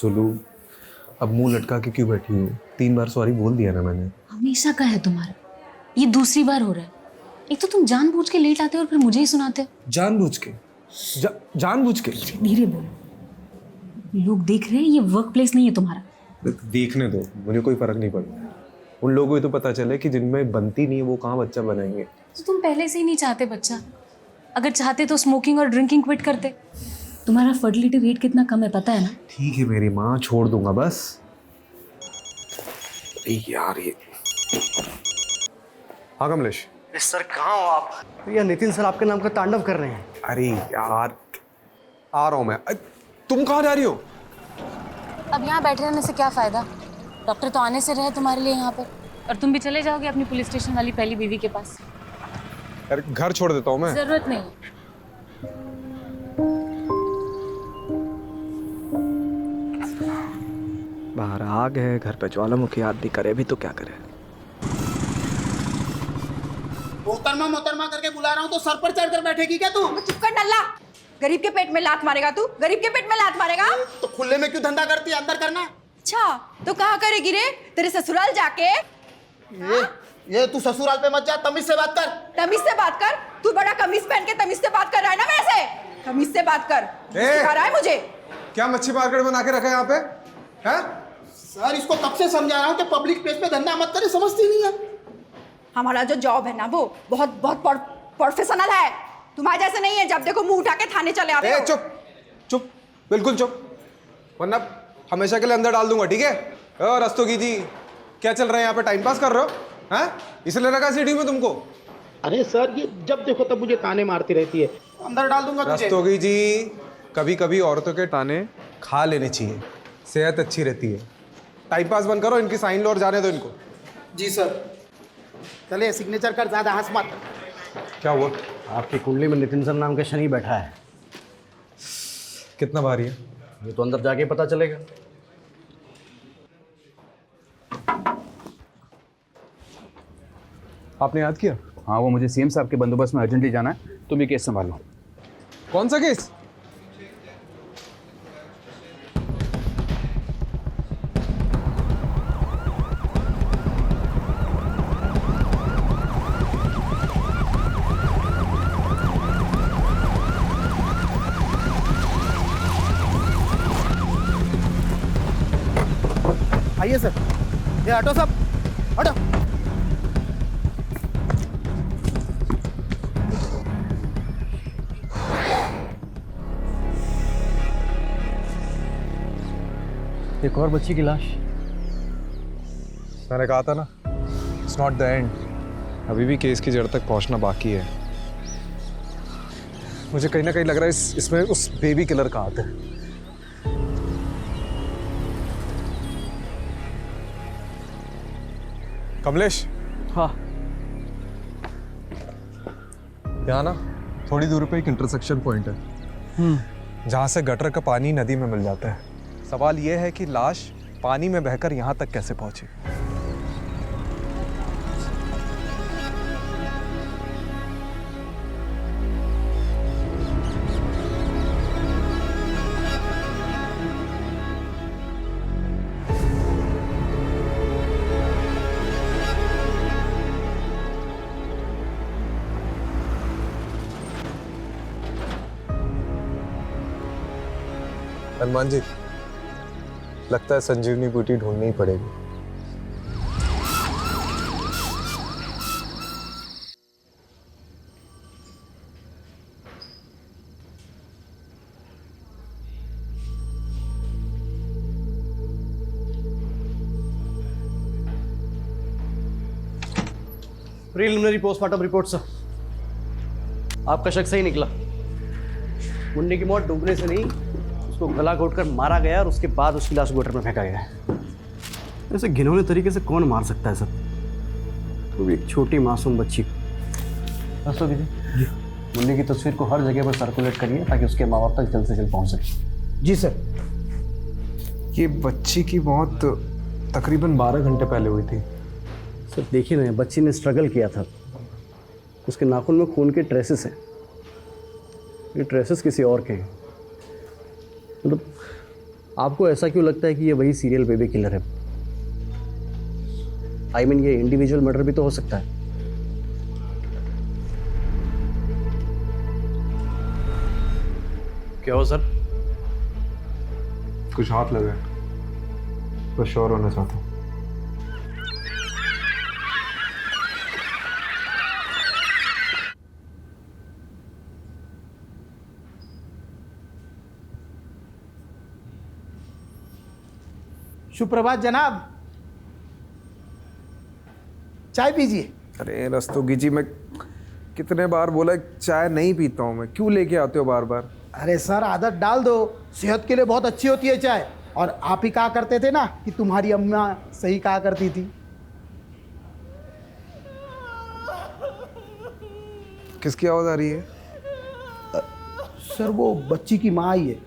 सुलू, अब मुंह लटका के क्यों बैठी हूँ? 3 बार सॉरी बोल दिया ना मैंने। हमेशा का है तुम्हारा, ये दूसरी बार हो रहा है। एक तो तुम जानबूझ के लेट आते हो और फिर मुझे ही सुनाते हो। जानबूझ के? जानबूझ के? धीरे बोलो, लोग देख रहे हैं, ये वर्क प्लेस नहीं है तुम्हारा। देखने दो, मुझे कोई फर्क नहीं पड़ता। उन लोगों को तो पता चले कि जिनमें बनती नहीं है वो कहाँ बच्चा बनाएंगे। तो तुम पहले से ही नहीं चाहते बच्चा। अगर चाहते तो स्मोकिंग और ड्रिंकिंग क्विट करते। तुम्हारा फर्टिलिटी रेट कितना कम है पता है ना? ठीक है मेरी माँ, छोड़ दूंगा बस। यार ये, हाँ कमलेश। सर कहाँ हो आप? भैया नितिन सर आपके नाम का तांडव कर रहे हैं। अरे यार, आ रहा हूँ मैं। तुम कहाँ जा रही हो? अब यहाँ बैठे रहने से क्या फायदा? डॉक्टर तो आने से रहे तुम्हारे लिए यहाँ पर, और तुम भी चले जाओगे अपनी पुलिस स्टेशन वाली पहली बीवी के पास। यार घर छोड़ देता हूँ मैं। जरूरत नहीं। बाहर आग है, घर पे ज्वालामुखी आदमी करे भी तो क्या करे। मोहतरमा करके बुला रहा हूँ तो सर पर चढ़कर बैठेगी क्या तू? चुप कर नल्ला। गरीब के पेट में लात मारेगा तू? गरीब के पेट में लात मारेगा? तो खुले में क्यों धंधा करती है? अंदर करना। अच्छा तो कहाँ करेगी रे? तेरे ससुराल जाके? ये तू ससुराल पे मत जा, तमीज से बात कर। तमीज से बात कर? तू बड़ा कमीज पहन के तमीज से बात कर रहा है ना मेरे से? तमीज से बात कर। सिखा रहा है मुझे? क्या मच्छी मार्केट बना के रखा है यहाँ पे? हैं? सर इसको कब से समझा रहा हूँ कि पब्लिक प्लेस पे धंधा मत करे, समझती नहीं है। हमारा जो जॉब है ना वो बहुत बहुत प्रोफेशनल है। तुम्हारे जैसे नहीं है, जब देखो मुंह उठा के थाने चले आते हो। चुप चुप, बिल्कुल चुप, वरना हमेशा के लिए अंदर डाल दूंगा, ठीक है? रस्तोगी जी, क्या चल रहा है यहाँ पे? टाइम पास कर रहे हो? हैं? इसलिए रखा सिटी में तुमको? अरे सर ये जब देखो तब मुझे ताने मारती रहती है। अंदर डाल दूंगा तुझे। रस्तोगी जी, कभी कभी औरतों के ताने खा लेने चाहिए, सेहत अच्छी रहती है। टाइम पास बंद करो, इनकी साइन लो और जाने दो इनको। जी सर। चले सिग्नेचर कर, ज्यादा हंस मत। क्या हुआ? आपकी कुंडली में नितिन सर नाम का शनि बैठा है। कितना भारी है? ये तो अंदर जाके पता चलेगा। आपने याद किया? हाँ, वो मुझे सीएम साहब के बंदोबस्त में अर्जेंटली जाना है, तुम ये केस संभालो। कौन सा केस? आइए सर। ये हटो सब, हटो। एक और बच्ची की लाश। मैंने कहा था ना, इट्स नॉट द एंड। अभी भी केस की जड़ तक पहुंचना बाकी है। मुझे कहीं ना कहीं लग रहा है इसमें उस बेबी किलर का हाथ है। कमलेश। हाँ। यहाँ ना थोड़ी दूर पे एक इंटरसेक्शन पॉइंट है जहाँ से गटर का पानी नदी में मिल जाता है। सवाल यह है कि लाश पानी में बहकर यहाँ तक कैसे पहुंची? हनुमान जी, लगता है संजीवनी बूटी ढूंढनी ही पड़ेगी। Preliminary postmortem report sir. आपका शक सही निकला। मुन्नी की मौत डूबने से नहीं, उसको गला घोटकर मारा गया और उसके बाद उसकी लाश गटर में फेंका गया है। ऐसे घिनौने तरीके से कौन मार सकता है सर? वो भी एक छोटी मासूम बच्ची को। रस्तोगी जी, मुन्नी की तस्वीर को हर जगह पर सर्कुलेट करिए ताकि उसके माँ बाप तक जल्द से जल्द पहुँच सके। जी सर। ये बच्ची की मौत तकरीबन 12 घंटे पहले हुई थी। सर देखिए ना, बच्ची ने स्ट्रगल किया था। उसके नाखून में खून के ट्रेसेस हैं। ये ट्रेसेस किसी और के हैं। मतलब आपको ऐसा क्यों लगता है कि ये वही सीरियल बेबी किलर है? आई मीन ये इंडिविजुअल मर्डर भी तो हो सकता है। क्या हो सर? कुछ हाथ लगे तो श्योर होना चाहता हूँ। सुप्रभात जनाब, चाय पीजिए। अरे रस्तोगी जी, मैं कितने बार बोला चाय नहीं पीता हूँ मैं, क्यों लेके आते हो बार बार? अरे सर, आदत डाल दो, सेहत के लिए बहुत अच्छी होती है चाय। और आप ही कहा करते थे ना कि तुम्हारी अम्मा सही कहा करती थी। किसकी आवाज आ रही है? सर वो बच्ची की माँ आई है।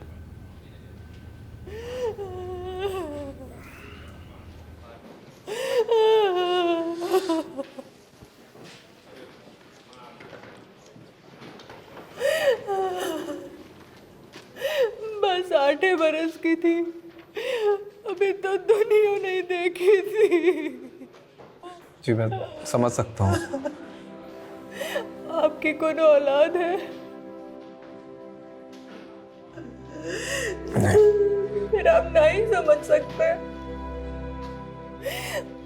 बस 8 बरस की थी, अभी तो दुनिया नहीं देखी थी। जी मैं समझ सकता हूँ। आपकी कौन औलाद है? फिर आप नहीं समझ सकते,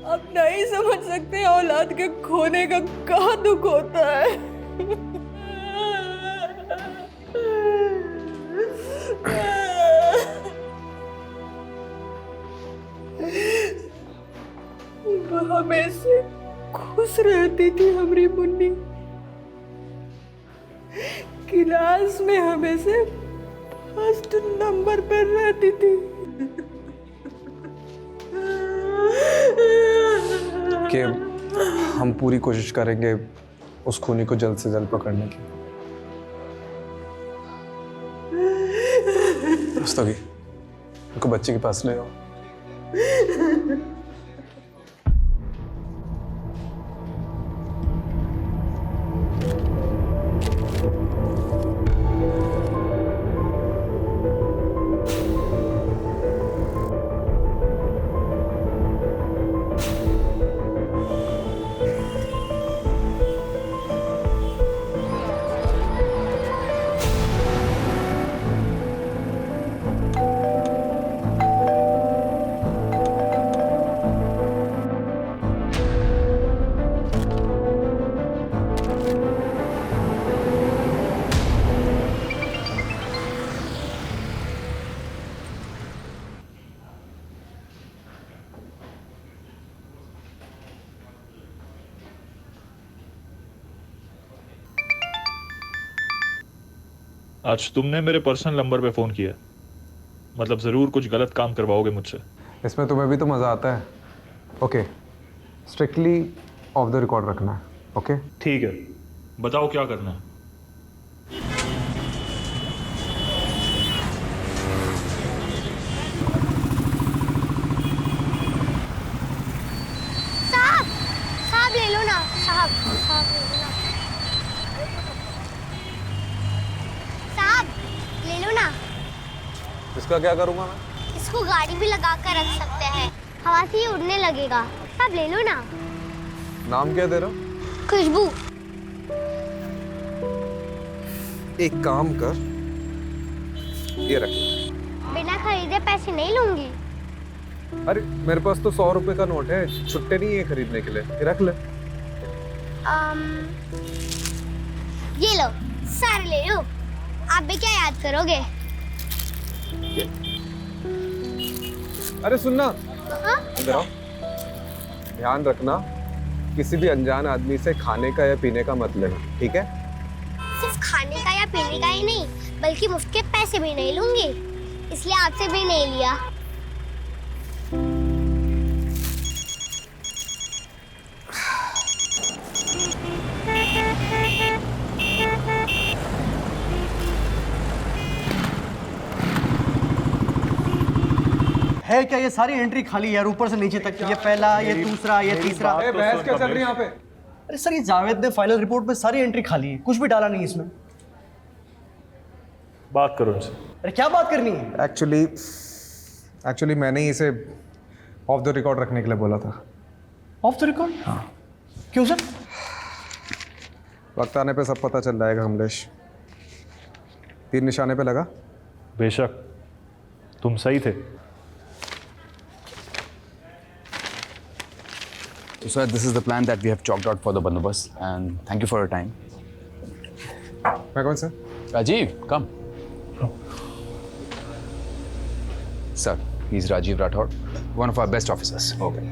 आप नहीं समझ सकते औलाद के खोने का क्या दुख होता है। हमेशा खुश रहती थी हमारी मुन्नी, क्लास में हमेशा फर्स्ट नंबर पर रहती थी। कि हम पूरी कोशिश करेंगे उस खूनी को जल्द से जल्द पकड़ने की। रस्तोगी, उनको बच्चे के पास ले आओ। आज तुमने मेरे पर्सनल नंबर पे फ़ोन किया, मतलब ज़रूर कुछ गलत काम करवाओगे मुझसे। इसमें तुम्हें भी तो मज़ा आता है। Okay, strictly of the record रखना है। ओके ठीक है, बताओ क्या करना है। साहब ले लो ना, साहब साहब ले लो ना, साहब ले लो ना। इसका क्या करूँगा मैं? इसको गाड़ी भी लगा कर रख सकते हैं, हवा से ही उड़ने लगेगा। साहब ले लो ना। नाम क्या दे रहा? खुशबू। एक काम कर, ये रख। बिना खरीदे पैसे नहीं लूंगी। अरे मेरे पास तो 100 रुपए का नोट है, छुट्टे नहीं है खरीदने के लिए, ये रख ले। ये लो, सारे ले लो। आप भी क्या याद करोगे? अरे सुनना, हाँ? इधर आओ। ध्यान रखना, किसी भी अनजान आदमी से खाने का या पीने का मत लेना, ठीक है? सिर्फ खाने का या पीने का ही नहीं, बल्कि मुफ्त के पैसे भी नहीं लूंगी, इसलिए आपसे भी नहीं लिया। है क्या ये सारी एंट्री खाली यार, ऊपर से नीचे तक। ये पहला, ये दूसरा, ये तीसरा। बहस क्या चल रही है यहाँ पे? अरे सर, ये जावेद ने फाइनल रिपोर्ट में सारी एंट्री खाली है, कुछ भी डाला नहीं इसमें। बात करो इनसे। अरे क्या बात करनी है? एक्चुअली एक्चुअली मैंने ही इसे ऑफ द रिकॉर्ड रखने के लिए बोला था। Of the record? हाँ। क्यों सर? वक्त आने पे सब पता चल जाएगा कमलेश। तीर निशाने पे लगा? बेशक, तुम सही थे। So, sir, this is the plan that we have chalked out for the bandobast, and thank you for your time. मैं कौन sir? Rajiv, come. Sir, he's Rajiv Rathod, one of our best officers. Okay.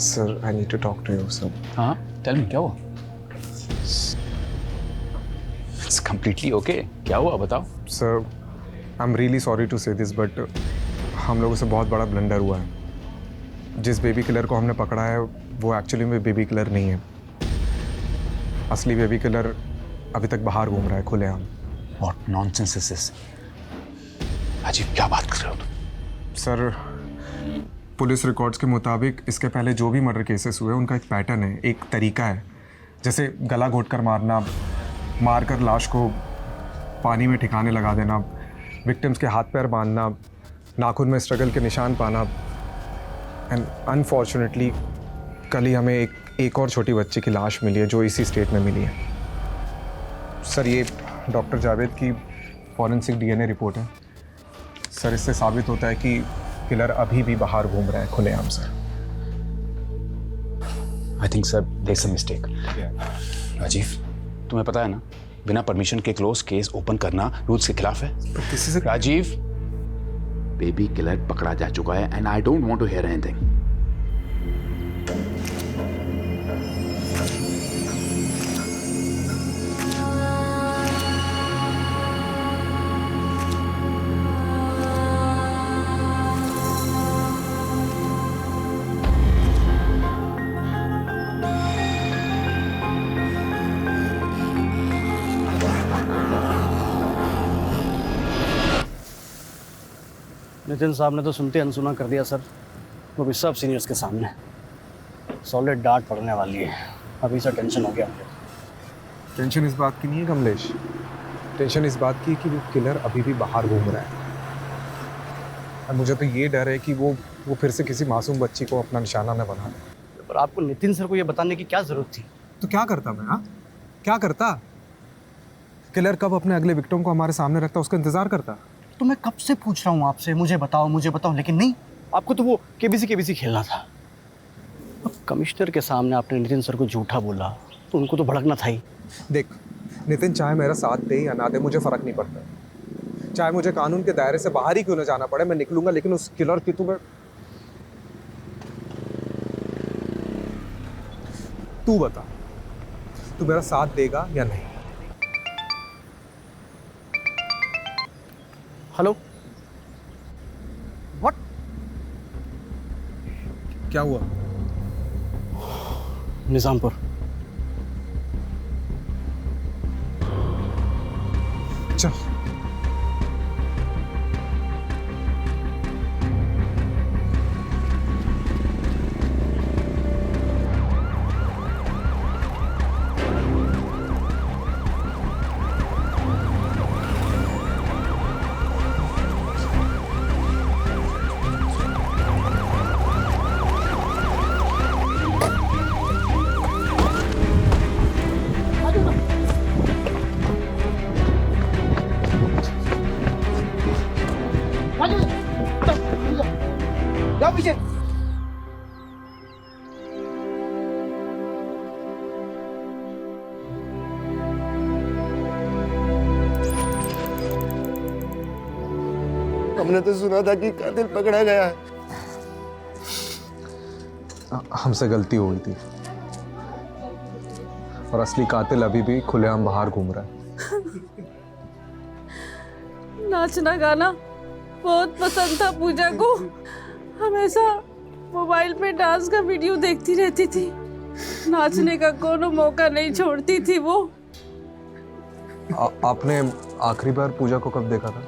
Sir I need to talk to you sir. हाँ, tell me, क्या हुआ? It's completely okay. क्या हुआ बताओ? Sir I am really sorry to say this but हम लोगों से बहुत बड़ा ब्लंडर हुआ है। जिस बेबी किलर को हमने पकड़ा है वो एक्चुअली में बेबी किलर नहीं है। असली बेबी किलर अभी तक बाहर घूम रहा है खुलेआम। What nonsense is this? Rajiv, क्या बात कर रहे हो तुम? सर पुलिस रिकॉर्ड्स के मुताबिक इसके पहले जो भी मर्डर केसेस हुए उनका एक पैटर्न है, एक तरीका है। जैसे गला घोंटकर मारना, मारकर लाश को पानी में ठिकाने लगा देना, विक्टिम्स के हाथ पैर बांधना, नाखून में स्ट्रगल के निशान पाना। एंड अनफॉर्चुनेटली कल ही हमें एक और छोटी बच्ची की लाश मिली है जो इसी स्टेट में मिली है। सर ये डॉक्टर जावेद की फॉरेंसिक डीएनए रिपोर्ट है। सर इससे साबित होता है कि किलर अभी भी बाहर घूम रहा है खुलेआम से। I think sir, there's a mistake. Rajiv, तुम्हें पता है ना, बिना परमिशन के क्लोज केस ओपन करना रूल्स के खिलाफ है। राजीव, बेबी किलर पकड़ा जा चुका है and I don't want to hear anything. Nitin साहब ने तो सुनते अनसुना कर दिया सर, वो भी सब सीनियर्स के सामने। सॉलिड डांट पड़ने वाली है। अभी से टेंशन हो गया मुझे। टेंशन इस बात की नहीं है कमलेश, टेंशन इस बात की है कि वो किलर अभी भी बाहर घूम रहा है। और मुझे तो ये डर है कि वो फिर से किसी मासूम बच्ची को अपना निशाना न बना दे। पर आपको नितिन सर को ये बताने की क्या जरूरत थी? तो क्या करता मैं? हाँ, क्या करता? किलर कब अपने अगले विक्टिम को हमारे सामने रखता, उसका इंतजार करता। तो मैं कब से पूछ रहा हूँ आपसे, मुझे बताओ, लेकिन नहीं, आपको तो वो केबीसी खेलना था। अब कमिश्नर के सामने आपने नितिन सर को झूठा बोला तो उनको तो भड़कना था ही। देख नितिन, चाहे मेरा साथ दे या ना दे मुझे फर्क नहीं पड़ता। चाहे मुझे कानून के दायरे से बाहर ही क्यों ना जाना पड़े, मैं निकलूंगा, लेकिन उस किलर की तू बता, तू मेरा साथ देगा या नहीं? Hello, what? क्या हुआ? निजामपुर। चल। हमने तो सुना था कि कातिल पकड़ा गया है। हमसे गलती हो गई थी और असली कातिल अभी भी खुलेआम बाहर घूम रहा है। नाचना गाना बहुत पसंद था पूजा को। हमेशा मोबाइल पे डांस का वीडियो देखती रहती थी। नाचने का कोनो मौका नहीं छोड़ती थी वो। आपने आखिरी बार पूजा को कब देखा था?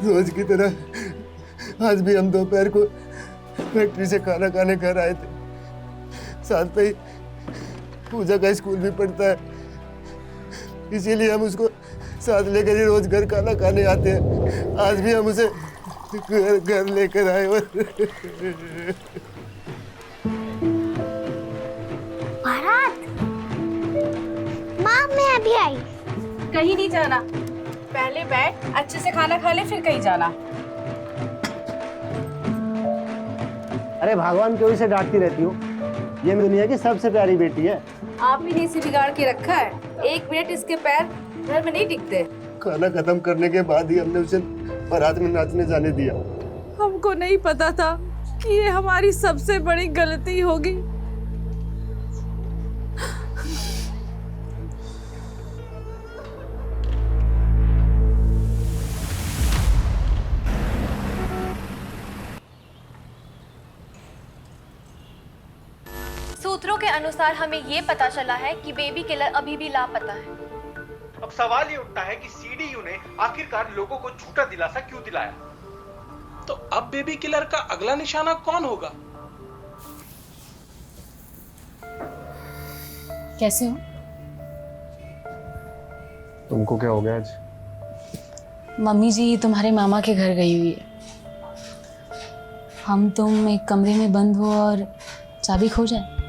रोज की तरह आज भी हम दोपहर को फैक्ट्री से खाना खाने घर आए थे। साथ में ही पूजा का स्कूल भी पढ़ता है, इसीलिए हम उसको साथ लेकर ही रोज घर खाना खाने आते हैं। आज भी हम उसे घर लेकर आए और भारत, माँ मैं अभी आई। कहीं नहीं जाना, पहले बैठ अच्छे से खाना खा ले फिर कहीं जाना। अरे भगवान क्यों इसे डांटती रहती हो? ये दुनिया की सबसे प्यारी बेटी है। आप ही ने इसे बिगाड़ के रखा है। 1 मिनट इसके पैर घर में नहीं टिकते। खाना खत्म करने के बाद ही हमने उसे बारात में नाचने जाने दिया। हमको नहीं पता था कि ये हमारी सबसे बड़ी गलती होगी। सूत्रों के अनुसार हमें ये पता चला है कि बेबी किलर अभी भी लापता है। अब सवाल ये उठता है कि सीडीयू ने आखिरकार लोगों को झूठा दिलासा क्यों दिलाया? तो अब बेबी किलर का अगला निशाना कौन होगा? कैसे हो? तुमको क्या हो गया आज? मम्मी जी तुम्हारे मामा के घर गई हुई है। हम तुम एक कमरे में बंद हो और चाबी खो जाए।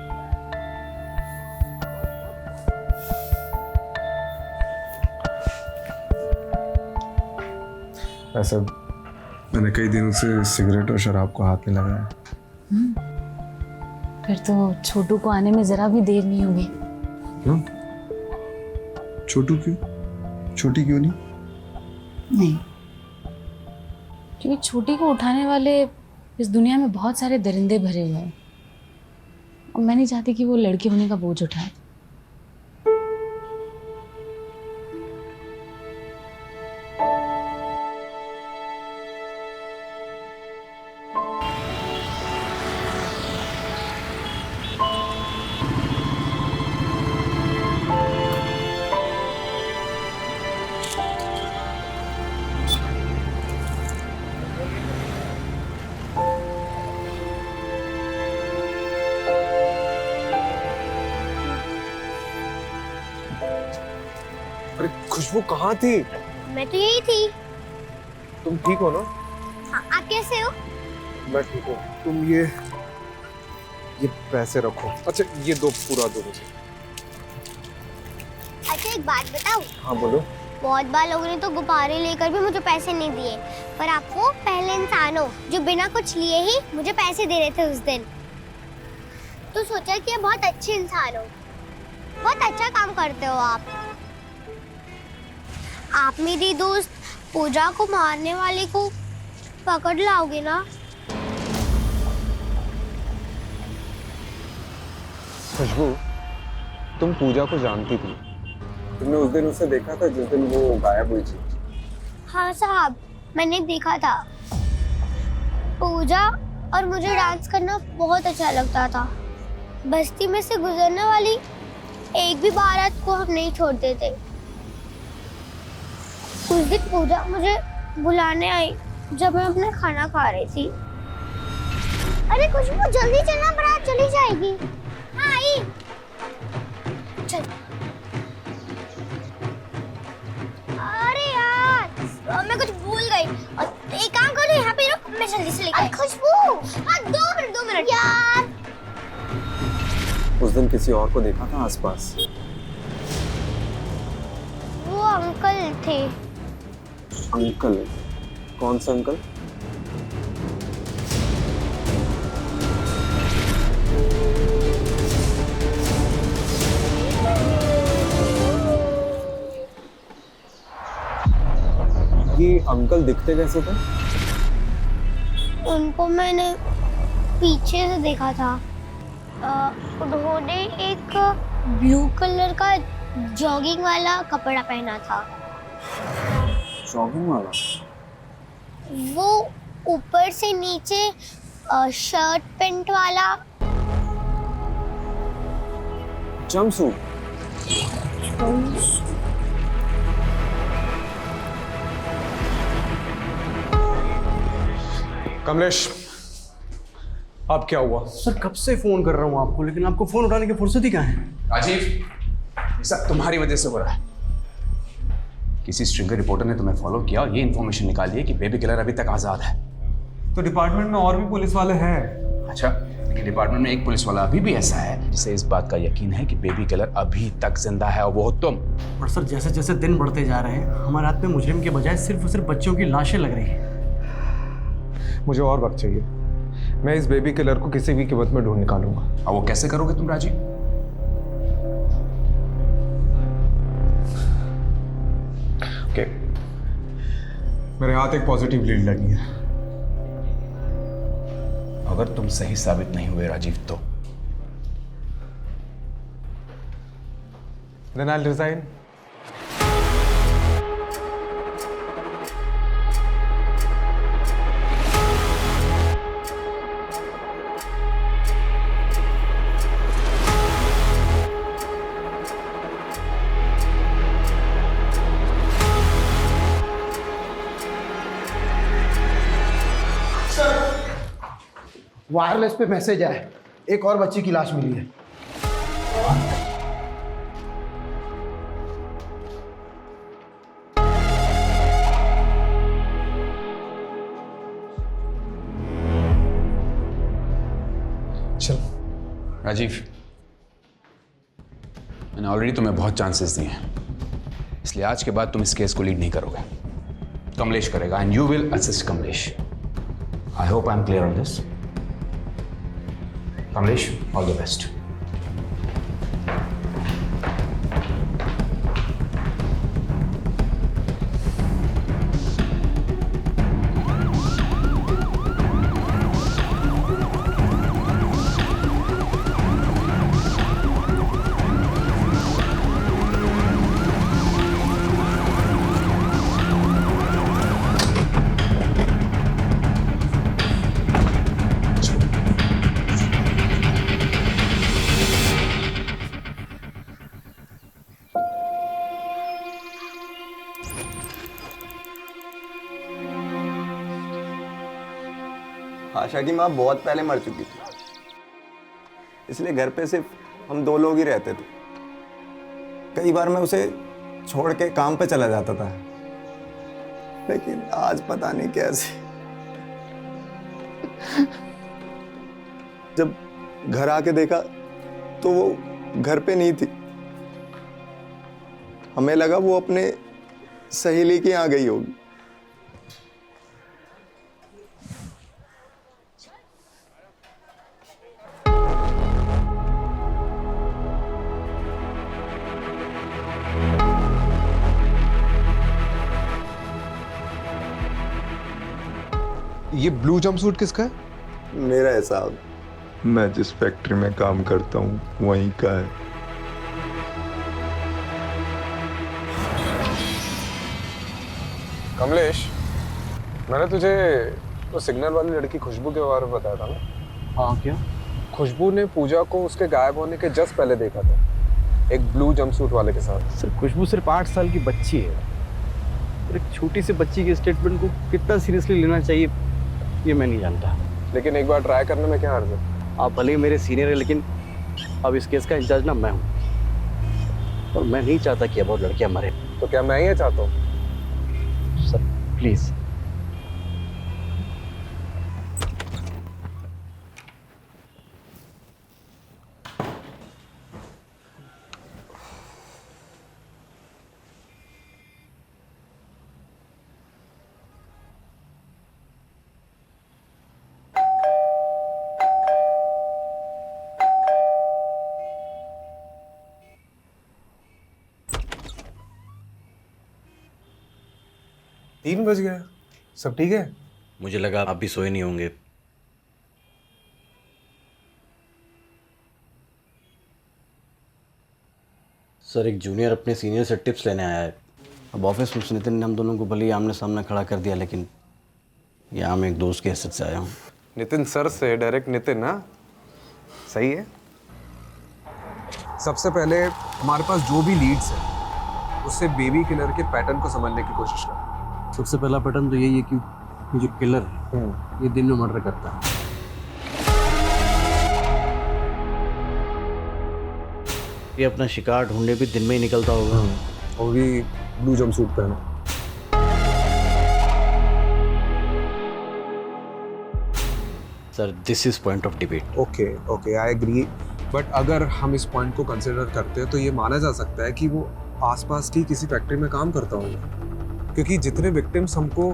ऐसा मैंने कई दिनों से सिगरेट और शराब को हाथ में लगाया। फिर तो छोटू को आने में जरा भी देर नहीं होगी। क्यों? छोटू क्यों? छोटी क्यों नहीं? नहीं, क्योंकि छोटी को उठाने वाले इस दुनिया में बहुत सारे दरिंदे भरे हुए हैं और मैं नहीं चाहती कि वो लड़की होने का बोझ उठाए। अरे खुशबू कहाँ थी? मैं तो यही थी। तुम ठीक हो ना? हाँ, आप कैसे हो? मैं ठीक हूँ। तुम ये पैसे रखो। अच्छा ये दो, पूरा दो मुझे। अच्छा एक बात बताऊं? हाँ बोलो। बहुत बार लोगों ने तो गुब्बारे लेकर भी मुझे पैसे नहीं दिए, पर आप वो पहले इंसान हो जो बिना कुछ लिए ही मुझे पैसे दे रहे थे उस दिन। तो सोचा कि आप बहुत अच्छे इंसान हो, बहुत अच्छा काम करते हो आप। आप मेरी दोस्त पूजा को मारने वाले को पकड़ लाओगे ना? खुशबू, तुम पूजा को जानती थी? तुमने उस दिन उसे देखा था जिस दिन वो गायब हुई थी? हाँ साहब, मैंने देखा था। पूजा और मुझे डांस करना बहुत अच्छा लगता था। बस्ती में से गुजरने वाली एक भी बारात को हम नहीं छोड़ते थे। उस दिन पूजा मुझे बुलाने आई जब मैं अपना खाना खा रही थी। अरे खुशबू जल्दी चलना, बारात चली जाएगी। हाँ आई। चल। अरे यार मैं कुछ भूल गई। एक काम करो, यहाँ पे रुक, मैं जल्दी से लेकर। खुशबू हाँ 2 मिनट यार। उस दिन किसी और को देखा था आसपास? वो अंकल थे। अंकल? कौन सा अंकल? ये अंकल दिखते कैसे थे? उनको मैंने पीछे से देखा था। उन्होंने एक ब्लू कलर का जॉगिंग वाला कपड़ा पहना था। जॉगिंग वाला? वो ऊपर से नीचे शर्ट पैंट वाला। जंपसूट? कमलेश, अब क्या हुआ? सर कब से फोन कर रहा हूँ आपको, लेकिन आपको फोन उठाने की फुर्सत ही कहाँ है? राजीव, ये सब तुम्हारी वजह से हो रहा है। किसी स्ट्रिंगर रिपोर्टर ने तुम्हें फॉलो किया और ये इन्फॉर्मेशन निकाली है कि बेबी किलर अभी तक आजाद है। तो डिपार्टमेंट में और भी पुलिस वाले हैं। अच्छा, लेकिन डिपार्टमेंट में एक पुलिस वाला अभी भी ऐसा है जिसे इस बात का यकीन है कि बेबी किलर अभी तक जिंदा है, और वो तुम। पर सर, जैसे जैसे दिन बढ़ते जा रहे हैं हमारे हाथ में मुजरिम के बजाय सिर्फ और सिर्फ बच्चों की लाशें लग रही हैं। मुझे और वक्त चाहिए। मैं इस बेबी किलर को किसी भी कीमत में ढूंढ निकालूंगा। और वो कैसे करोगे तुम राजीव? ओके, मेरे हाथ एक पॉजिटिव लीड लगी है। अगर तुम सही साबित नहीं हुए राजीव तो Then I'll resign. वायरलेस पे मैसेज आया, एक और बच्ची की लाश मिली है। चल राजीव, मैंने ऑलरेडी तुम्हें बहुत चांसेस दिए हैं, इसलिए आज के बाद तुम इस केस को लीड नहीं करोगे। कमलेश करेगा and you will assist Kamlesh. I hope I am clear on this. Kamlesh, all the best. आशा की माँ बहुत पहले मर चुकी थी, इसलिए घर पे सिर्फ हम दो लोग ही रहते थे। कई बार मैं उसे छोड़ के काम पे चला जाता था, लेकिन आज पता नहीं कैसे जब घर आके देखा तो वो घर पे नहीं थी। हमें लगा वो अपने सहेली के यहाँ गई होगी। ये ब्लू जंपसूट किसका है? मेरा है साहब, मैं जिस फैक्ट्री में काम करता हूँ वहीं का है। कमलेश, मैंने तुझे वो सिग्नल वाली लड़की खुशबू के बारे में बताया था ना? हाँ, क्या? खुशबू ने पूजा को उसके गायब होने के जस्ट पहले देखा था, एक ब्लू जंपसूट वाले के साथ। सर, खुशबू सिर्फ 8 साल की बच्ची है, और एक छोटी सी बच्ची के स्टेटमेंट को कितना सीरियसली लेना चाहिए ये मैं नहीं जानता। लेकिन एक बार ट्राई करने में क्या हर्ज है? आप भले ही मेरे सीनियर हैं, लेकिन अब इस केस का इंचार्ज ना मैं हूँ, और मैं नहीं चाहता कि अब और लड़कियां मरे। तो क्या मैं ये चाहता हूँ? Sir please. तीन बज गया, सब ठीक है? मुझे लगा आप भी सोए नहीं होंगे। सर, एक जूनियर अपने सीनियर से टिप्स लेने आया है। अब ऑफिस में नितिन ने हम दोनों को भले ही आमने सामने खड़ा कर दिया, लेकिन यहाँ मैं एक दोस्त के हैसियत से आया हूँ। नितिन सर से डायरेक्ट नितिन ना? सही है। सबसे पहले हमारे पास जो भी लीड्स है उससे बेबी किलर के पैटर्न को समझने की कोशिश कर। सबसे पहला पैटर्न तो यही है कि ये जो किलर ये दिन में मर्डर करता है। ये अपना शिकार ढूंढने भी दिन में ही निकलता होगा, और भी ब्लू जंपसूट पहना। Sir this is point of debate. Okay okay, I agree, but अगर हम इस पॉइंट को कंसिडर करते हैं तो ये माना जा सकता है कि वो आसपास की किसी फैक्ट्री में काम करता होगा, क्योंकि जितने विक्टिम्स हमको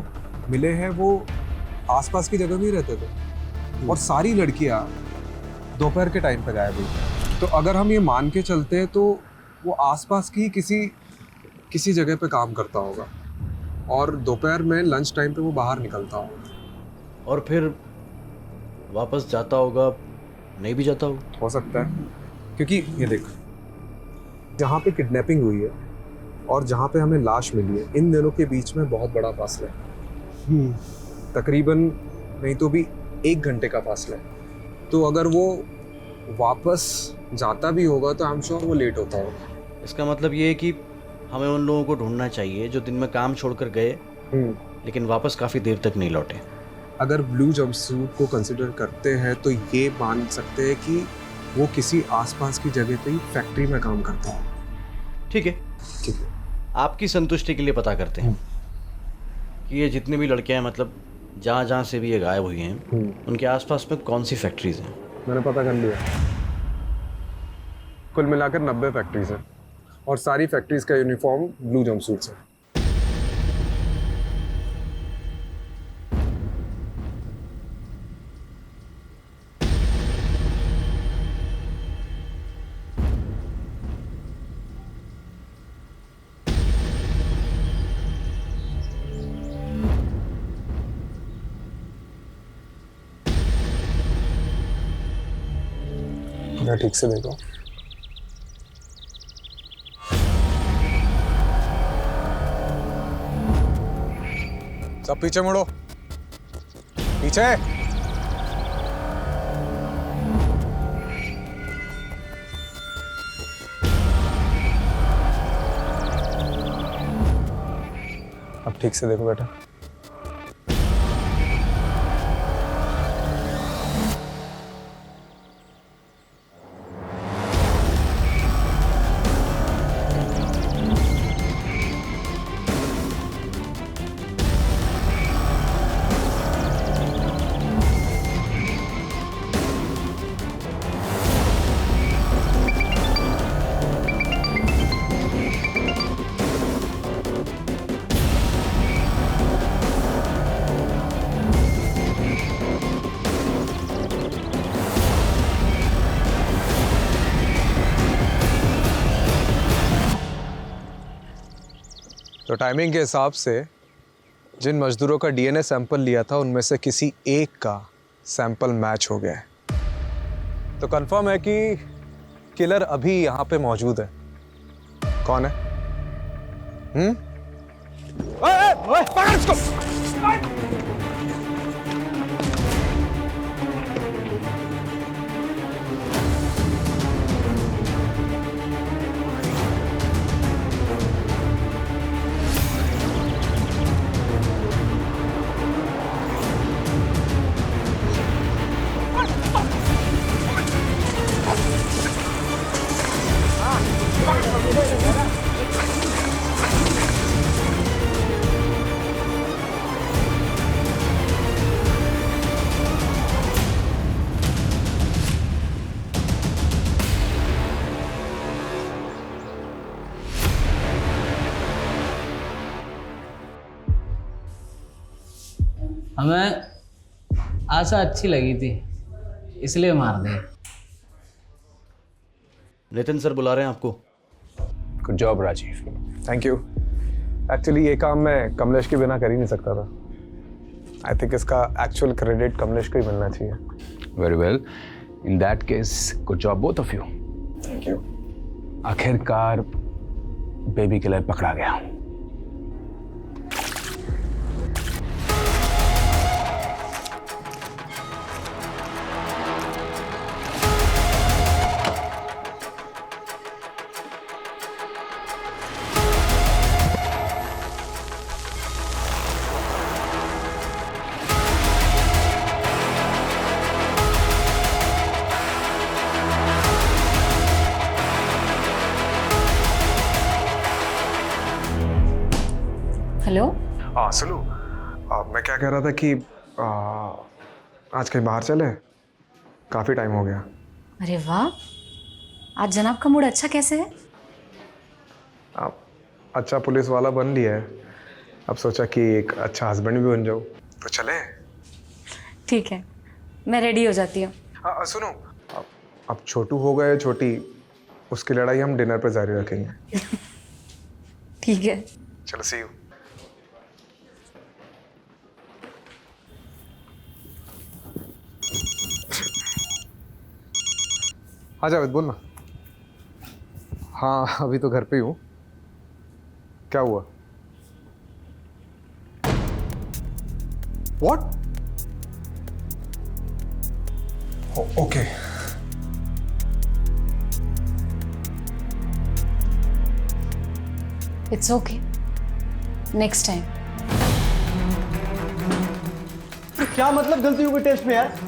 मिले हैं वो आसपास की जगह में ही रहते थे और सारी लड़कियां दोपहर के टाइम पे गायब हुई। तो अगर हम ये मान के चलते हैं तो वो आसपास की किसी जगह पे काम करता होगा और दोपहर में लंच टाइम पे वो बाहर निकलता होगा और फिर वापस जाता होगा, नहीं भी जाता होगा। हो सकता है, क्योंकि ये देख, जहाँ पे किडनैपिंग हुई है और जहाँ पे हमें लाश मिली है, इन दोनों के बीच में बहुत बड़ा फासला है। तकरीबन नहीं तो भी 1 घंटे का फासला है। तो अगर वो वापस जाता भी होगा तो आई एम श्योर वो लेट होता होगा। इसका मतलब ये है कि हमें उन लोगों को ढूंढना चाहिए जो दिन में काम छोड़कर गए लेकिन वापस काफ़ी देर तक नहीं लौटे। अगर ब्लू जंपसूट को कंसिडर करते हैं तो ये मान सकते हैं कि वो किसी आसपास की जगह पे ही फैक्ट्री में काम करता है। ठीक है, ठीक है, आपकी संतुष्टि के लिए पता करते हैं कि ये जितने भी लड़के हैं, मतलब जहाँ जहाँ से भी ये गायब हुई हैं, उनके आसपास में कौन सी फैक्ट्रीज हैं। मैंने पता कर लिया, कुल मिलाकर 90 फैक्ट्रीज हैं और सारी फैक्ट्रीज का यूनिफॉर्म ब्लू जंपसूट्स है। ठीक से देखो, सब पीछे मुड़ो, पीछे। अब ठीक से देखो बेटा। तो टाइमिंग के हिसाब से जिन मजदूरों का डीएनए सैंपल लिया था उनमें से किसी एक का सैंपल मैच हो गया है। तो कंफर्म है कि किलर अभी यहाँ पे मौजूद है। कौन है? ओए, पकड़ इसको। हमें आशा अच्छी लगी थी इसलिए मार दे। नितिन सर बुला रहे हैं आपको। Good job Rajeev. Thank you. Actually ये काम मैं कमलेश के बिना कर ही नहीं सकता था। आई थिंक इसका एक्चुअल क्रेडिट कमलेश को ही मिलना चाहिए। Very well, in that case good job both of you. Thank you. आखिरकार बेबी किलर पकड़ा गया। हेलो। हाँ सुनो, मैं क्या कह रहा था कि आज कहीं बाहर चले? काफ़ी टाइम हो गया। अरे वाह, आज जनाब का मूड अच्छा कैसे है? आप अच्छा पुलिस वाला बन लिया है, अब सोचा कि एक अच्छा हस्बैंड भी बन जाऊँ। तो चले? ठीक है, मैं रेडी हो जाती हूँ। सुनो, अब छोटू हो गए छोटी, उसकी लड़ाई हम डिनर पे जारी रखेंगे। ठीक है, चलो, सी यू। हाँ जावेद, बोल ना। हाँ, अभी तो घर पे ही हूँ। क्या हुआ? What? Okay. It's okay, next time. क्या मतलब गलती हो गई टेस्ट में यार?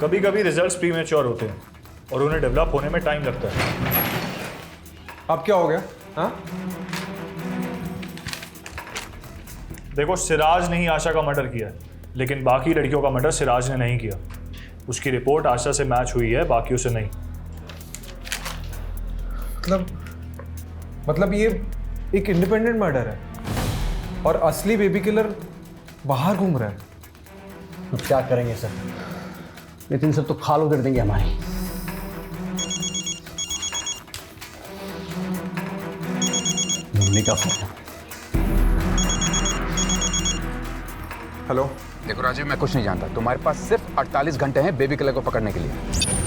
कभी कभी रिजल्ट्स प्रीमेच्योर होते हैं और उन्हें डेवलप होने में टाइम लगता है। अब क्या हो गया? हाँ? देखो, सिराज ने ही आशा का मर्डर किया है, लेकिन बाकी लड़कियों का मर्डर सिराज ने नहीं किया। उसकी रिपोर्ट आशा से मैच हुई है, बाकियों से नहीं। मतलब ये एक इंडिपेंडेंट मर्डर है और असली बेबी किलर बाहर घूम रहा है। तो क्या करेंगे सर? नितिन सब तो खाल उधर देंगे हमारी। मुन्नी का फोन। हेलो। देखो राजीव, मैं कुछ नहीं जानता। तुम्हारे पास सिर्फ 48 घंटे हैं बेबी किलर को पकड़ने के लिए।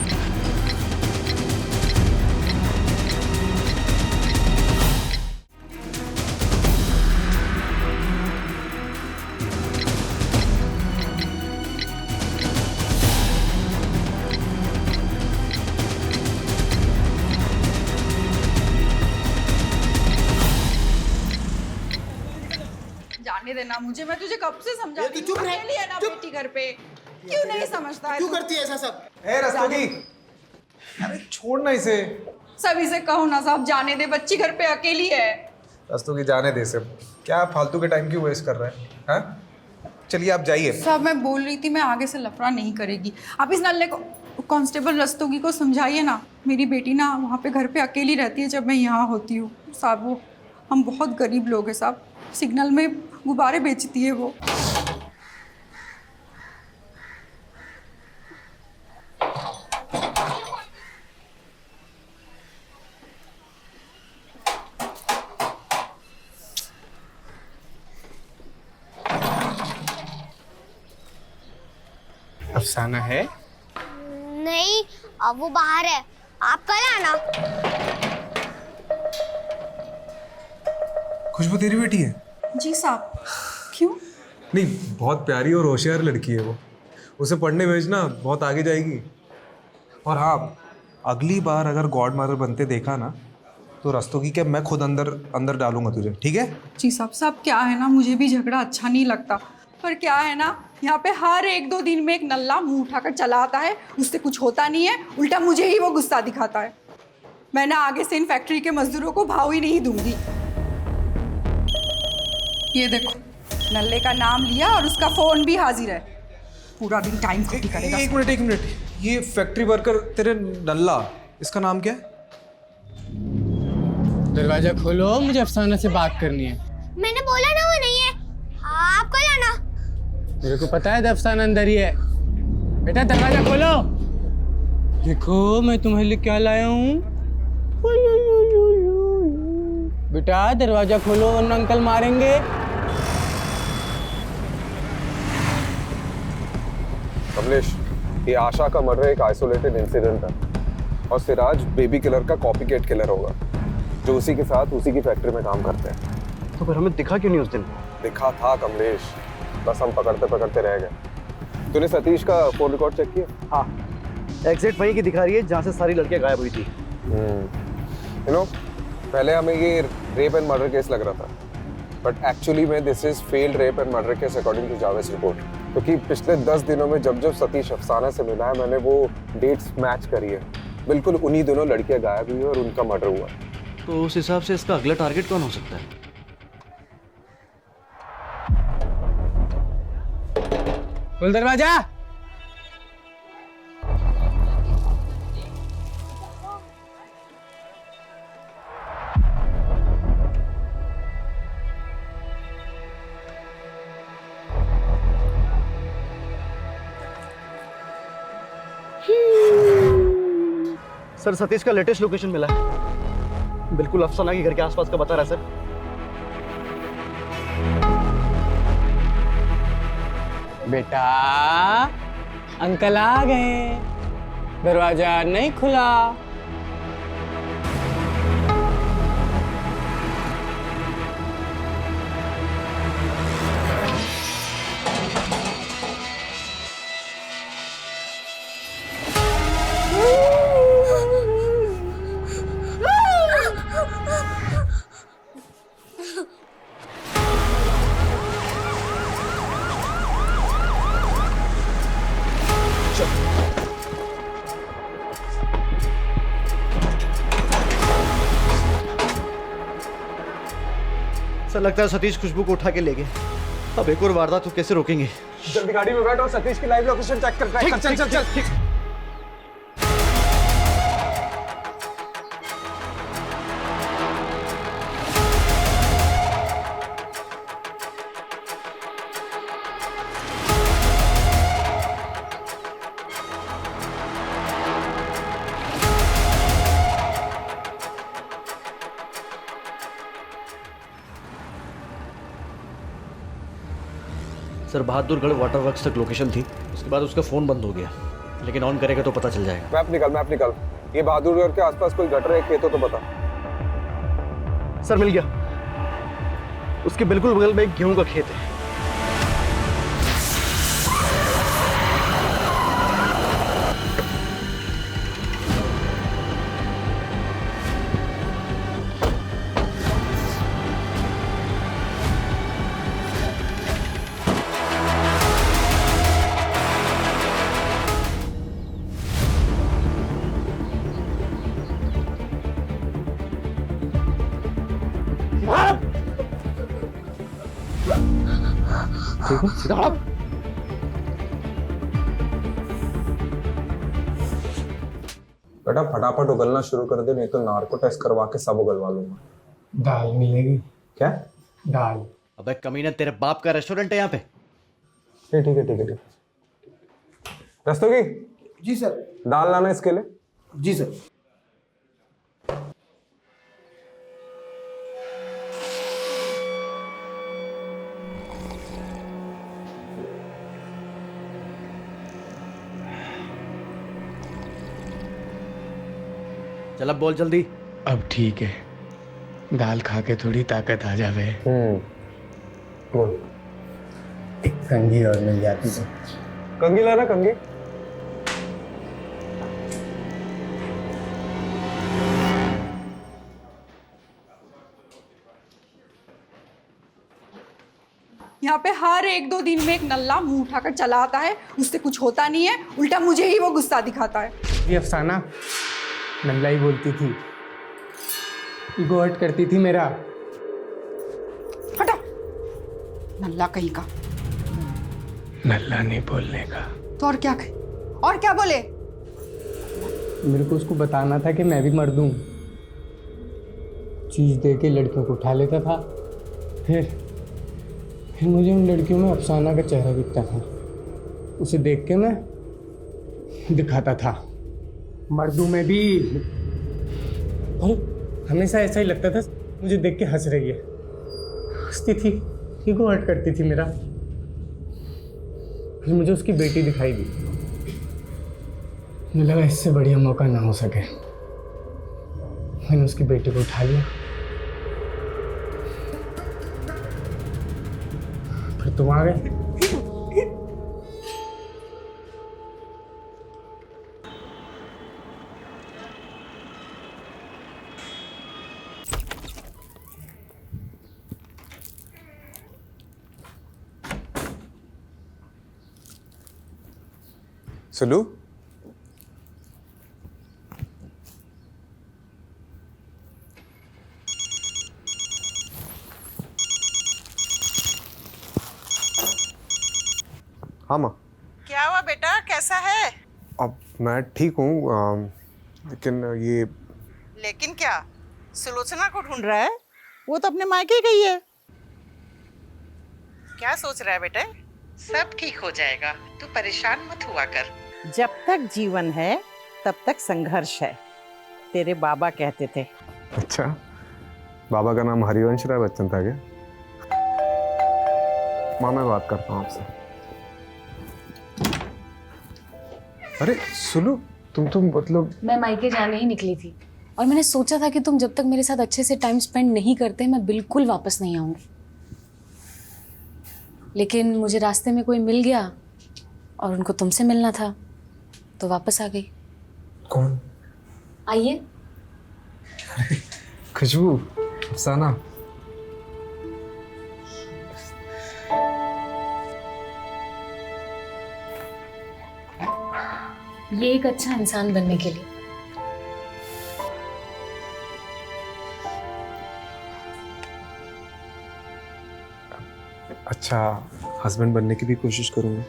जाने देना मुझे, मैं तुझे कब से समझाती हूँ। चुप रह ना बेटी घर पे, क्यों नहीं समझता है? क्यों करती है ऐसा सब? ए रस्तोगी, अरे छोड़ना इसे। सभी से कहो ना साहब, जाने दे, बच्ची घर पे अकेली है। रस्तोगी जाने दे सब, क्या फालतू के टाइम क्यों वेस्ट कर रहे हैं? हाँ? चलिए आप जाइए। साहब मैं बोल रही थी, मैं आगे से लफड़ा नहीं करेगी। आप इस नल्ले को, कांस्टेबल रस्तोगी को समझाइए ना। मेरी बेटी ना वहाँ पे घर पे अकेली रहती है जब मैं यहाँ होती हूँ साहब। वो हम बहुत गरीब लोग हैं साहब, सिग्नल में गुब्बारे बेचती है वो। अफसाना है? नहीं, अब वो बाहर है, आप कल आना। खुशबू तेरी बेटी है? जी साहब। क्यों? नहीं, बहुत प्यारी और होशियार लड़की है वो। उसे पढ़ने भेजना, बहुत आगे जाएगी। और हाँ, अगली बार अगर गॉड मदर बनते देखा ना, तो रस्तोगी के मैं खुद अंदर डालूंगा तुझे, ठीक है? जी साहब। साहब क्या है ना, मुझे भी झगड़ा अच्छा नहीं लगता, पर क्या है ना, यहाँ पे हर 1-2 दिन में एक नल्ला मुंह उठाकर चला आता है, उससे कुछ होता नहीं है, उल्टा मुझे ही वो गुस्सा दिखाता है। मैं ना आगे से इन फैक्ट्री के मजदूरों को भाव ही नहीं दूंगी। ये देखो, नल्ले का नाम लिया और उसका फोन भी हाजिर है। पूरा दिन टाइम खोटी करेगा। एक मिनट, ये फैक्ट्री वर्कर तेरे नल्ला, इसका नाम क्या है? दरवाजा खोलो, मुझे अफसाना से बात करनी है। मैंने बोला ना वो नहीं है, आप कल आना। मेरे को पता है अफसाना अंदर ही है। बेटा दरवाजा खोलो। देखो मैं तुम्हारे लिए क्या लाया हूँ। बेटा दरवाजा खोलो वरना अंकल मारेंगे। कमलेश, ये आशा का मर्डर एक आइसोलेटेड इंसिडेंट है और सिराज बेबी किलर का कॉपीकैट किलर होगा जो उसी के साथ उसी की फैक्ट्री में काम करते हैं। तो फिर हमें दिखा क्यों नहीं उस दिन? दिखा था कमलेश, बस हम पकड़ते रह गए। तूने सतीश का फोन रिकॉर्ड चेक किया? हाँ, एग्जैक्ट वहीं की दिखा रही है जहाँ से सारी लड़कियाँ गायब हुई थी। यू नो, पहले हमें ये रेप एंड मर्डर केस लग रहा था, बट एक्चुअली में this is failed rape and murder case according to Javed report. क्योंकि पिछले 10 दिनों में जब सतीश अफसाना से मिला है, मैंने वो डेट्स मैच करी है। बिल्कुल उन्हीं दोनों लड़कियां गायब हुई और उनका मर्डर हुआ। तो उस हिसाब से इसका अगला टारगेट कौन हो सकता है? खोल दरवाजा। सर सतीश का लेटेस्ट लोकेशन मिला है, बिल्कुल अफसाना के घर के आसपास का बता रहा है सर। बेटा अंकल आ गए, दरवाजा नहीं खुला। सर लगता है सतीश खुशबू को उठा के ले गए। अब एक और वारदात तो कैसे रोकेंगे? जल्दी गाड़ी में बैठो, सतीश की लाइव लोकेशन चेक कर। चल चल चल चल। सर बहादुरगढ़ वाटर वर्क्स तक लोकेशन थी, उसके बाद उसका फ़ोन बंद हो गया, लेकिन ऑन करेगा तो पता चल जाएगा। मैप निकाल। ये बहादुरगढ़ के आसपास कोई गटर है, खेत हो तो बता। सर मिल गया, उसके बिल्कुल बगल में एक गेहूं का खेत है। ठीक है, सीधा खड़ा। बेटा फटाफट उगलना शुरू कर दे, नहीं तो नार्को टेस्ट करवा के सब उगलवा लूंगा। दाल मिलेगी क्या? दाल। अबे कमीना, तेरे बाप का रेस्टोरेंट है यहाँ पे? ठीक है। रस्तोगी जी सर। दाल लाना इसके लिए। जी सर। चल अब बोल जल्दी। अब ठीक है, दाल खा के थोड़ी ताकत आ जावे। बोल। एक कंघी और मिल जाती तो। कंघी लाना, कंघी। यहाँ पे हर 1-2 दिन में एक नल्ला मुंह उठाकर चला आता है, उससे कुछ होता नहीं है, उल्टा मुझे ही वो गुस्सा दिखाता है। ये अफसाना नल्ला ही बोलती थी, ईगो हर्ट करती थी मेरा। हटा, नल्ला कहीं का। नल्ला नहीं बोलने का तो और क्या बोले? मेरे को उसको बताना था कि मैं भी मर्द हूँ। चीज दे के लड़कियों को उठा लेता था, फिर मुझे उन लड़कियों में अफसाना का चेहरा दिखता था, उसे देख के मैं दिखाता था मर्दों में भी। और हमेशा ऐसा ही लगता था मुझे देख के हंस रही है, हंसती थी, ईगो हर्ट करती थी मेरा। फिर मुझे उसकी बेटी दिखाई दी, मुझे लगा इससे बढ़िया मौका ना हो सके, मैंने उसकी बेटी को उठा लिया। फिर तुम आ गए। सुलू, हाँ माँ। क्या हुआ बेटा, कैसा है? अब मैं ठीक हूँ, लेकिन लेकिन क्या? सुलोचना को ढूंढ रहा है? वो तो अपने मायके गई है। क्या सोच रहा है बेटे? सब ठीक हो जाएगा, तू परेशान मत हुआ कर। जब तक जीवन है तब तक संघर्ष है, तेरे बाबा कहते थे। अच्छा, बाबा का नाम हरिवंश राय बच्चन था क्या? माँ मैं बात करता हूँ आपसे। अरे सुनो, तुम तो मतलब मैं मायके जाने ही निकली थी और मैंने सोचा था कि तुम जब तक मेरे साथ अच्छे से टाइम स्पेंड नहीं करते मैं बिल्कुल वापस नहीं आऊँगी, लेकिन मुझे रास्ते में कोई मिल गया और उनको तुमसे मिलना था तो वापस आ गई। कौन? आइए। खुशबू, अफसाना। ये एक अच्छा इंसान बनने के लिए। अच्छा हस्बैंड बनने की भी कोशिश करूंगा।